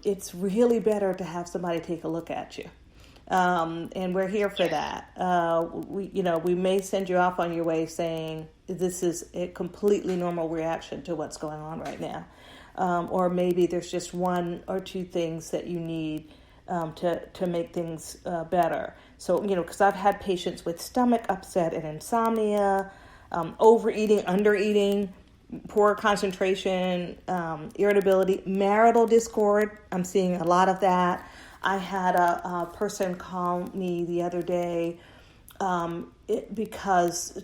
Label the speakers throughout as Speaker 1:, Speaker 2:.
Speaker 1: it's really better to have somebody take a look at you. And we're here for that. We may send you off on your way saying this is a completely normal reaction to what's going on right now. Or maybe there's just one or two things that you need to make things better. So, because I've had patients with stomach upset and insomnia, overeating, undereating, poor concentration, irritability, marital discord. I'm seeing a lot of that. I had a person call me the other day because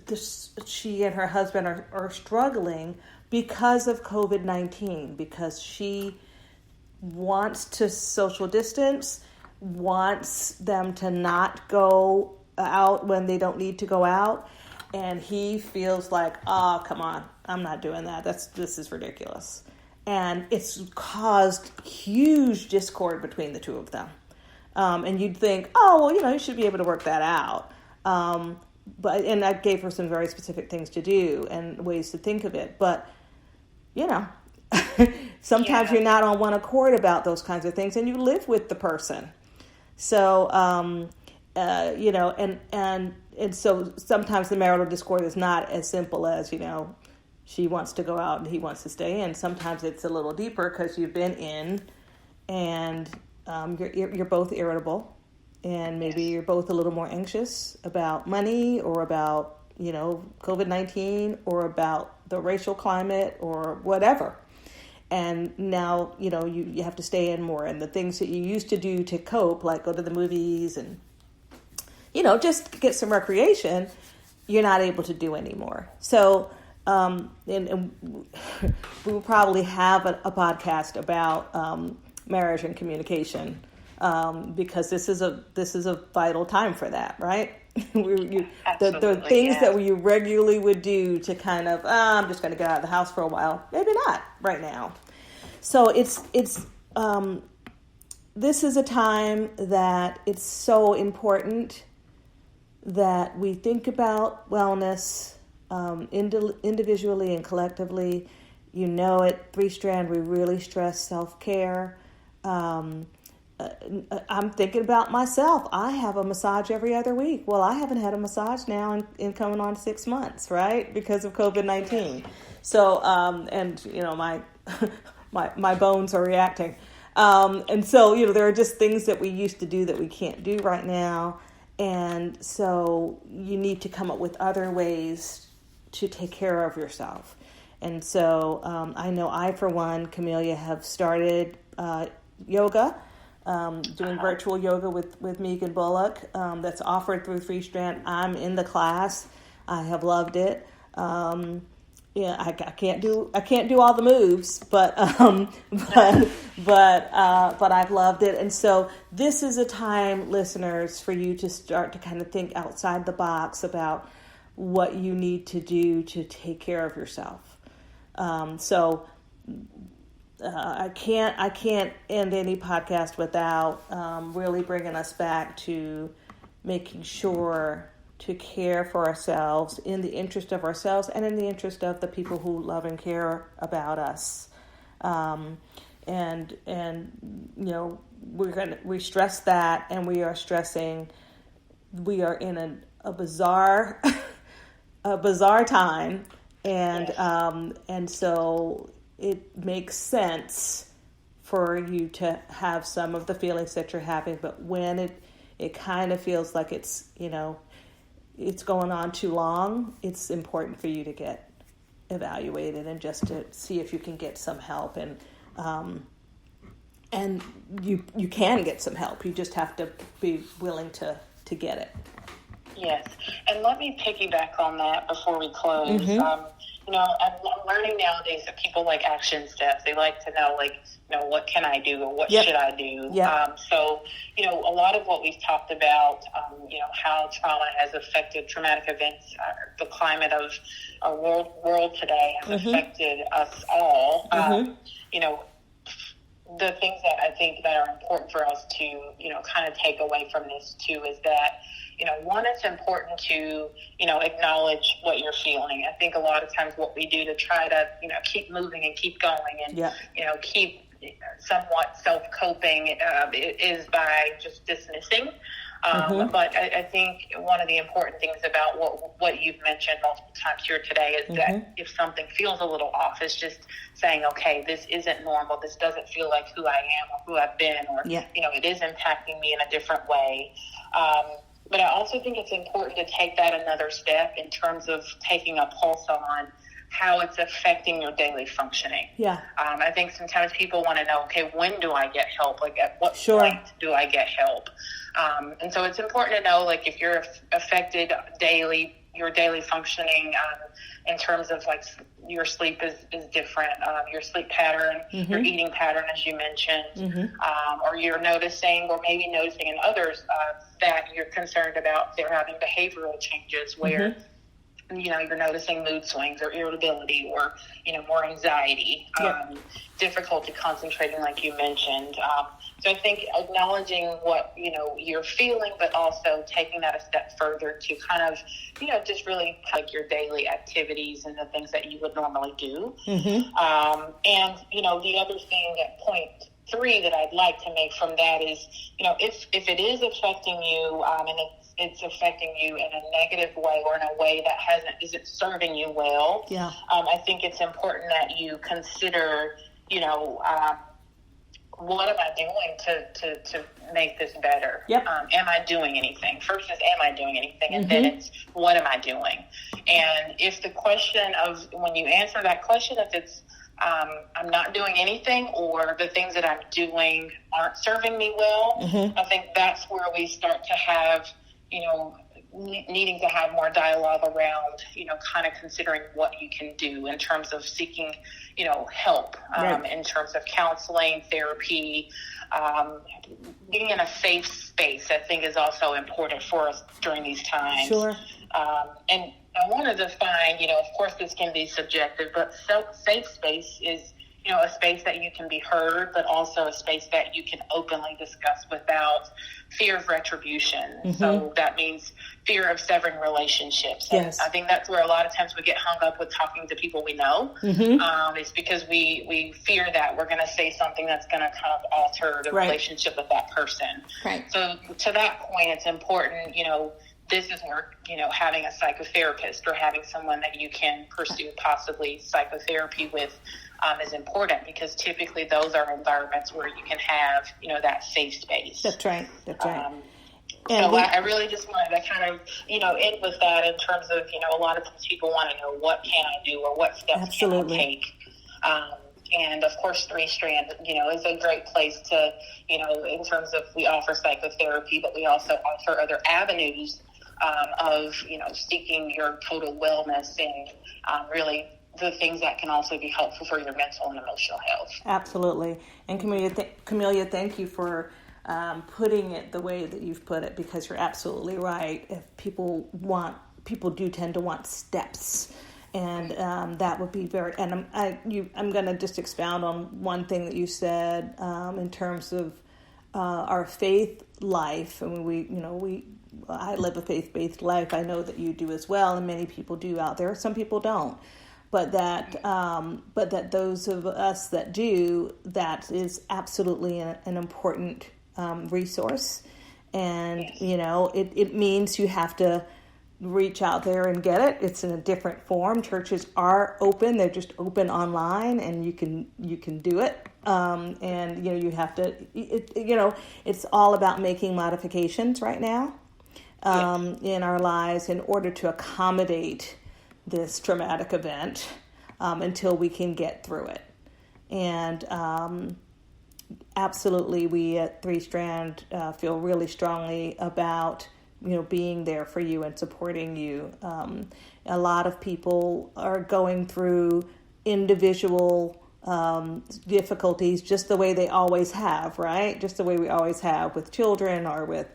Speaker 1: she and her husband are struggling because of COVID-19, because she wants to social distance, wants them to not go out when they don't need to go out. And he feels like, oh, come on, I'm not doing that. This is ridiculous. And it's caused huge discord between the two of them. And you'd think, oh, well, you should be able to work that out. And I gave her some very specific things to do and ways to think of it. But, sometimes you're not on one accord about those kinds of things, and you live with the person. So, and so sometimes the marital discord is not as simple as, she wants to go out and he wants to stay in. Sometimes it's a little deeper because you've been in and you're both irritable, and maybe you're both a little more anxious about money or about, COVID-19 or about the racial climate or whatever. And now, you have to stay in more. And the things that you used to do to cope, like go to the movies and, just get some recreation, you're not able to do anymore. So, and we will probably have a podcast about marriage and communication because this is a vital time for that, right? The things that we regularly would do to kind of, I'm just going to get out of the house for a while. Maybe not right now. So it's this is a time that it's so important that we think about wellness individually and collectively. At 3 Strand, we really stress self-care. I'm thinking about myself. I have a massage every other week. Well, I haven't had a massage now in coming on 6 months, right? Because of COVID-19. So, my bones are reacting. And so, there are just things that we used to do that we can't do right now. And so you need to come up with other ways to take care of yourself. And so I know I, for one, Camellia, have started yoga, doing virtual yoga with Megan Bullock. That's offered through 3 Strand. I'm in the class. I have loved it. I can't do all the moves, but I've loved it. And so this is a time, listeners, for you to start to kind of think outside the box about what you need to do to take care of yourself. I can't end any podcast without really bringing us back to making sure to care for ourselves in the interest of ourselves and in the interest of the people who love and care about us. We stress that, and we are stressing we are in a bizarre time, and so it makes sense for you to have some of the feelings that you're having, but when it kind of feels like it's going on too long, it's important for you to get evaluated and just to see if you can get some help. And you can get some help. You just have to be willing to get it.
Speaker 2: Yes. And let me piggyback on that before we close. Mm-hmm. I'm learning nowadays that people like action steps. They like to know, what can I do or what should I do? Yep. So, a lot of what we've talked about, how trauma has affected traumatic events, the climate of our world today has mm-hmm. affected us all. Mm-hmm. The things that I think that are important for us to, kind of take away from this too is that, one, it's important to, acknowledge what you're feeling. I think a lot of times what we do to try to, keep moving and keep going and, keep somewhat self-coping is by just dismissing. But I think one of the important things about what you've mentioned multiple times here today is that if something feels a little off, it's just saying, okay, this isn't normal. This doesn't feel like who I am or who I've been, or, it is impacting me in a different way. But I also think it's important to take that another step in terms of taking a pulse on how it's affecting your daily functioning. I think sometimes people want to know, okay, when do I get help? Like, at what point do I get help? And so it's important to know, like, if you're affected daily, your daily functioning in terms of, like, your sleep is different, your sleep pattern, your eating pattern, as you mentioned, or you're noticing, or maybe noticing in others that you're concerned about they're having behavioral changes where you're noticing mood swings or irritability or, more anxiety, difficulty concentrating, like you mentioned. So I think acknowledging what, you're feeling, but also taking that a step further to kind of, just really like your daily activities and the things that you would normally do. And, the other thing at point 3 that I'd like to make from that is, if it is affecting you, and it's affecting you in a negative way or in a way that isn't serving you well, I think it's important that you consider, what am I doing to make this better? Am I doing anything? First is, am I doing anything? And then it's, what am I doing? And if the question of, when you answer that question, if it's, I'm not doing anything, or the things that I'm doing aren't serving me well, I think that's where we start to have, needing to have more dialogue around, kind of considering what you can do in terms of seeking, help, in terms of counseling, therapy, being in a safe space, I think, is also important for us during these times. And I want to define, of course this can be subjective, but safe space is, a space that you can be heard, but also a space that you can openly discuss without fear of retribution. So that means fear of severing relationships. And I think that's where a lot of times we get hung up with talking to people we know. It's because we fear that we're going to say something that's going to kind of alter the relationship with that person. So to that point, it's important, this is where, having a psychotherapist or having someone that you can pursue possibly psychotherapy with is important, because typically those are environments where you can have, that safe space.
Speaker 1: That's right.
Speaker 2: So I really just wanted to kind of, end with that in terms of, a lot of times people want to know, what can I do, or what steps can I take? And of course, 3 Strand, is a great place to, in terms of, we offer psychotherapy, but we also offer other avenues of, seeking your total wellness and really the things that can also be helpful for your mental and emotional health. Absolutely.
Speaker 1: And Camellia, thank you for putting it the way that you've put it, because you're absolutely right. If people do tend to want steps, and that would be very. And I'm going to just expound on one thing that you said in terms of our faith life. I mean, I live a faith-based life. I know that you do as well, and many people do out there. Some people don't. But that those of us that do, that is absolutely an important resource. And, it means you have to reach out there and get it. It's in a different form. Churches are open. They're just open online, and you can do it. And, you have to, it's all about making modifications right now in our lives in order to accommodate this traumatic event until we can get through it. And absolutely, we at 3 Strand feel really strongly about, being there for you and supporting you. A lot of people are going through individual difficulties just the way they always have, right? Just the way we always have with children or with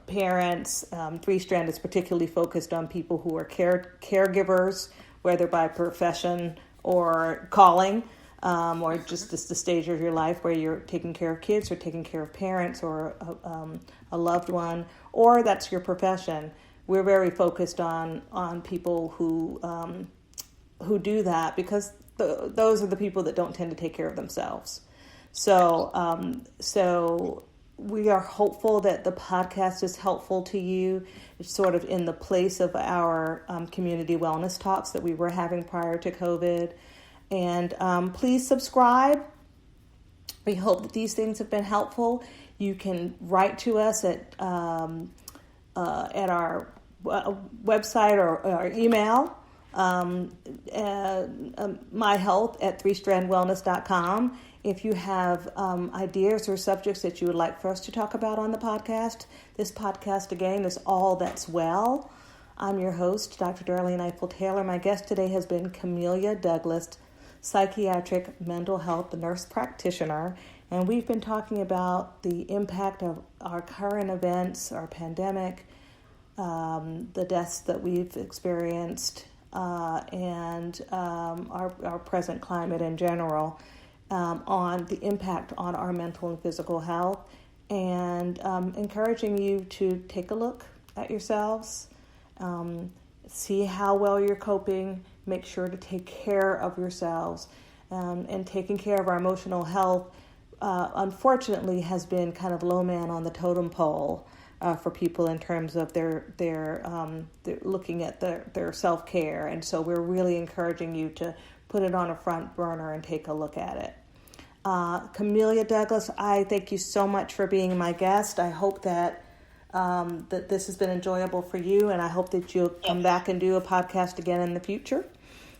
Speaker 1: parents. 3 Strand is particularly focused on people who are caregivers, whether by profession or calling, or just the stage of your life where you're taking care of kids or taking care of parents or a loved one, or that's your profession. We're very focused on people who do that, because those are the people that don't tend to take care of themselves. So we are hopeful that the podcast is helpful to you. It's sort of in the place of our community wellness talks that we were having prior to COVID. And please subscribe. We hope that these things have been helpful. You can write to us at our website or our email, myhealth@threestrandwellness.com. If you have ideas or subjects that you would like for us to talk about on the podcast, this podcast, again, is All That's Well. I'm your host, Dr. Darlene Ifill-Taylor. My guest today has been Camellia Douglas, psychiatric mental health nurse practitioner, and we've been talking about the impact of our current events, our pandemic, the deaths that we've experienced, and our present climate in general, on the impact on our mental and physical health, and encouraging you to take a look at yourselves, see how well you're coping, make sure to take care of yourselves, and taking care of our emotional health, unfortunately, has been kind of low man on the totem pole for people in terms of their looking at their self-care. And so we're really encouraging you to put it on a front burner and take a look at it. Camellia Douglas, I thank you so much for being my guest. I hope that that this has been enjoyable for you, and I hope that you'll come back and do a podcast again in the future,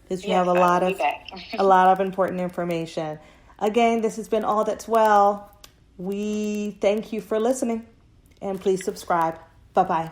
Speaker 1: because you have a lot of important information. Again, this has been All That's Well. We thank you for listening, and please subscribe. Bye-bye.